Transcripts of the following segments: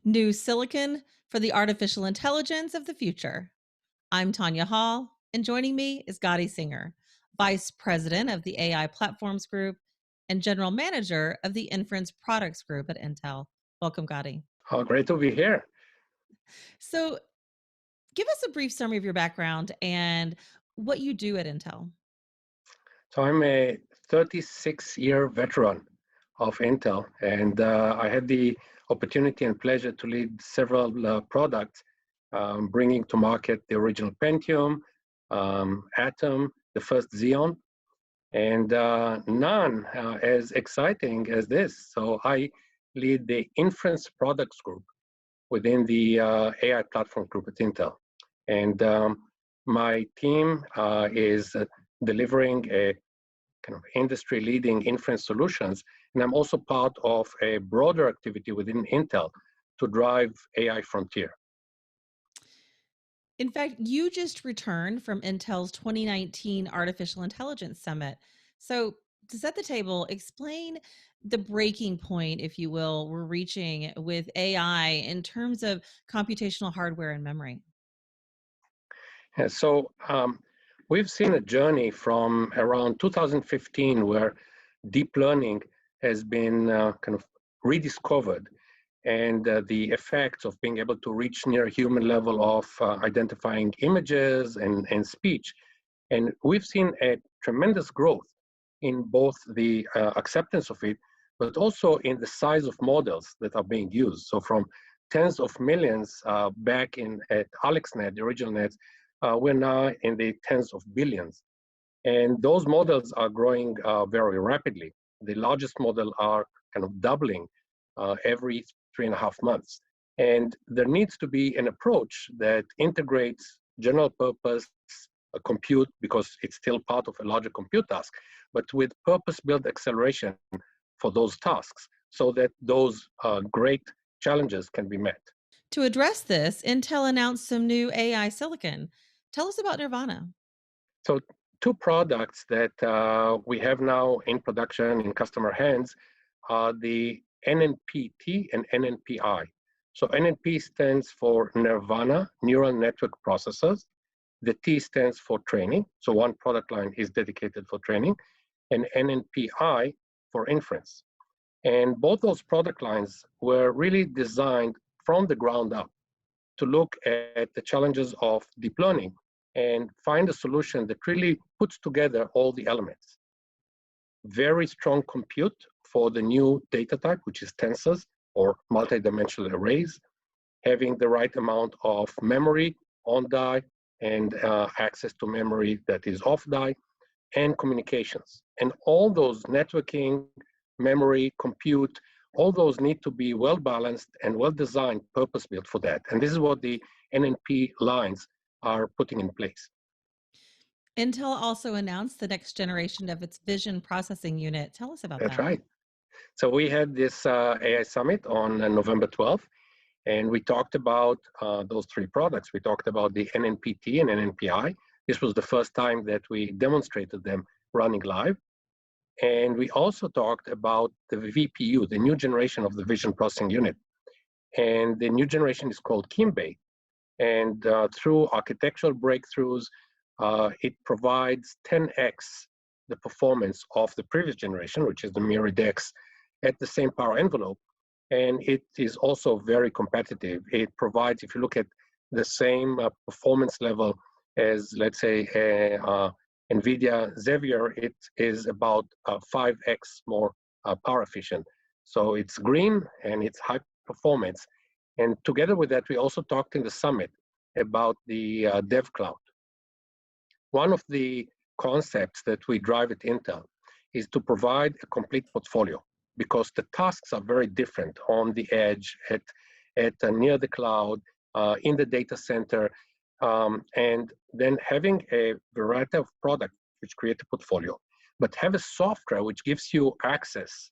New silicon for the artificial intelligence of the future. I'm Tonya Hall, and joining me is Gadi Singer, Vice President of the AI Platforms Group and General Manager of the Inference Products Group at Intel. Welcome, Gadi. Oh, great to be here. So, give us a brief summary of your background and what you do at Intel. So I'm a 36-year veteran of Intel, and I had the opportunity and pleasure to lead several products, bringing to market the original Pentium, Atom, the first Xeon, and none as exciting as this. So I lead the Inference Products Group within the AI Platform Group at Intel. And my team is delivering a kind of industry-leading inference solutions, and I'm also part of a broader activity within Intel to drive AI frontier. In fact, you just returned from Intel's 2019 Artificial Intelligence Summit. So, to set the table, explain the breaking point, if you will, we're reaching with AI in terms of computational hardware and memory. And so we've seen a journey from around 2015 where deep learning has been kind of rediscovered, and the effects of being able to reach near human level of identifying images and speech. And we've seen a tremendous growth in both the acceptance of it, but also in the size of models that are being used. So from tens of millions back at AlexNet, the original nets, we're now in the tens of billions. And those models are growing very rapidly. The largest model are kind of doubling every 3.5 months. And there needs to be an approach that integrates general purpose compute, because it's still part of a larger compute task, but with purpose-built acceleration for those tasks so that those great challenges can be met. To address this, Intel announced some new AI silicon. Tell us about Nirvana. So two products that we have now in production in customer hands are the NNPT and NNPI. So NNP stands for Nirvana, Neural Network Processors. The T stands for training. So one product line is dedicated for training, and NNPI for inference. And both those product lines were really designed from the ground up to look at the challenges of deep learning and find a solution that really puts together all the elements. Very strong compute for the new data type, which is tensors or multidimensional arrays, having the right amount of memory on die and access to memory that is off die, and communications. And all those networking, memory, compute, all those need to be well balanced and well designed, purpose built for that. And this is what the NNP lines are putting in place. Intel also announced the next generation of its vision processing unit. Tell us about That's that. right. So we had this AI summit on November 12th, and we talked about those three products. We talked about the NNPT and NNPI. This was the first time that we demonstrated them running live. And we also talked about the VPU, the new generation of the vision processing unit. And the new generation is called Kimbay. And through architectural breakthroughs, it provides 10x the performance of the previous generation, which is the MiriDex, at the same power envelope. And it is also very competitive. It provides, if you look at the same performance level as, let's say, NVIDIA Xavier, it is about 5x more power efficient. So it's green and it's high performance. And together with that, we also talked in the summit about the dev cloud. One of the concepts that we drive at Intel is to provide a complete portfolio, because the tasks are very different on the edge, at near the cloud, in the data center, and then having a variety of products which create a portfolio, but have a software which gives you access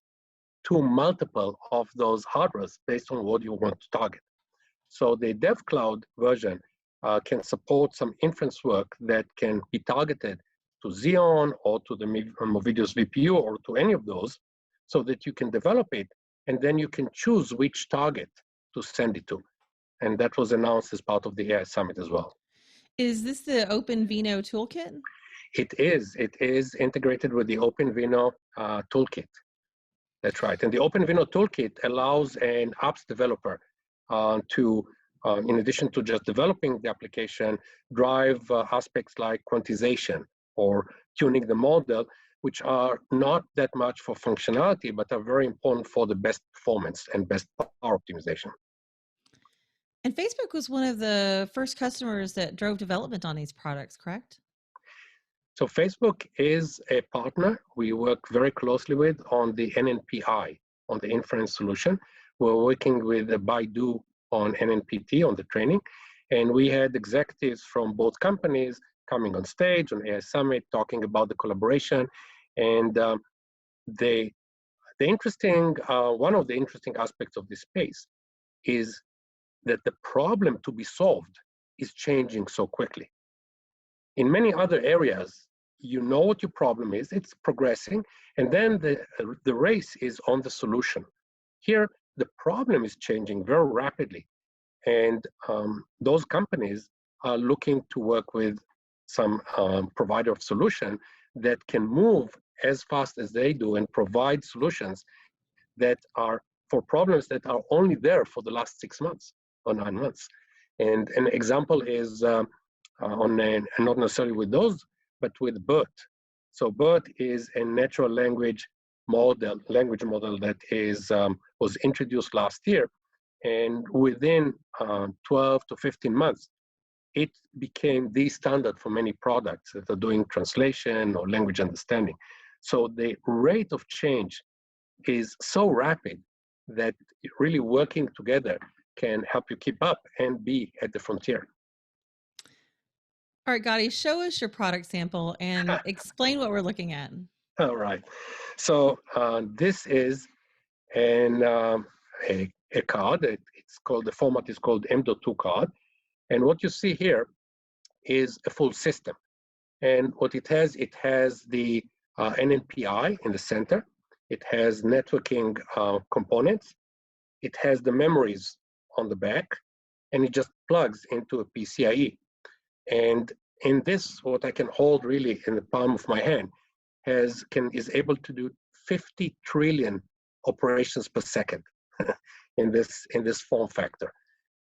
to multiple of those hardwares based on what you want to target. So the dev cloud version can support some inference work that can be targeted to Xeon or to the Movidius VPU or to any of those, so that you can develop it, and then you can choose which target to send it to. And that was announced as part of the AI Summit as well. Is this the OpenVINO toolkit? It is integrated with the OpenVINO toolkit. That's right. And the OpenVINO toolkit allows an apps developer to, in addition to just developing the application, drive aspects like quantization or tuning the model, which are not that much for functionality, but are very important for the best performance and best power optimization. And Facebook was one of the first customers that drove development on these products, correct? So Facebook is a partner we work very closely with on the NNPI, on the inference solution. We're working with Baidu on NNPT, on the training. And we had executives from both companies coming on stage on AI Summit, talking about the collaboration. And the interesting, one of the interesting aspects of this space is that the problem to be solved is changing so quickly. In many other areas, you know what your problem is, it's progressing, and then the race is on the solution. Here, the problem is changing very rapidly, and those companies are looking to work with some provider of solution that can move as fast as they do and provide solutions that are for problems that are only there for the last 6 months or 9 months. And an example is not necessarily with those, but with BERT. So BERT is a natural language model that was introduced last year, and within 12 to 15 months, it became the standard for many products that are doing translation or language understanding. So the rate of change is so rapid that really working together can help you keep up and be at the frontier. All right, Gadi, show us your product sample and explain what we're looking at. All right. So this is a card. It's called, the format is called M.2 card. And what you see here is a full system. And what it has the NNPI in the center. It has networking components. It has the memories on the back, and it just plugs into a PCIe. And in this, what I can hold really in the palm of my hand is able to do 50 trillion operations per second in this form factor.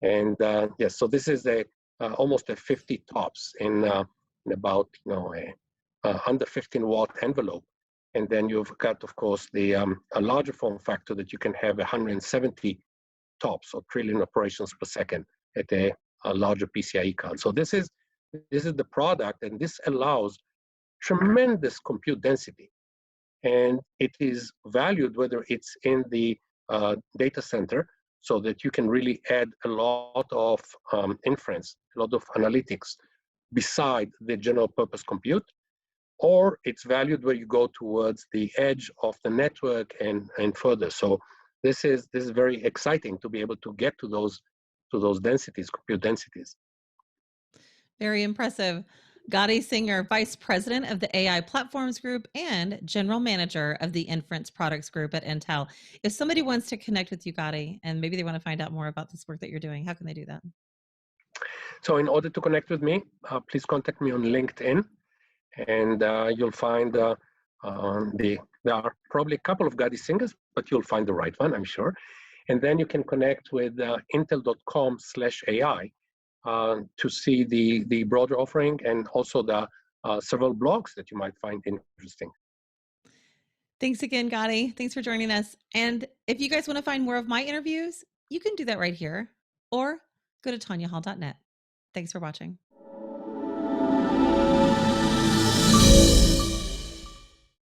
And yes, so this is almost a 50 tops in about under 15 watt envelope. And then you've got, of course, a larger form factor that you can have 170 tops or trillion operations per second at a larger PCIe card. So this is the product, and this allows tremendous compute density. And it is valued whether it's in the data center, so that you can really add a lot of inference, a lot of analytics beside the general purpose compute, or it's valued where you go towards the edge of the network and further. So this is very exciting to be able to get to those densities, compute densities. Very impressive. Gadi Singer, Vice President of the AI Platforms Group and General Manager of the Inference Products Group at Intel. If somebody wants to connect with you, Gadi, and maybe they want to find out more about this work that you're doing, how can they do that? So in order to connect with me, please contact me on LinkedIn, and you'll find there are probably a couple of Gadi Singers, but you'll find the right one, I'm sure. And then you can connect with intel.com/AI to see the broader offering, and also the several blogs that you might find interesting. Thanks again, Gadi. Thanks for joining us. And if you guys want to find more of my interviews, you can do that right here, or go to tonyahall.net. Thanks for watching.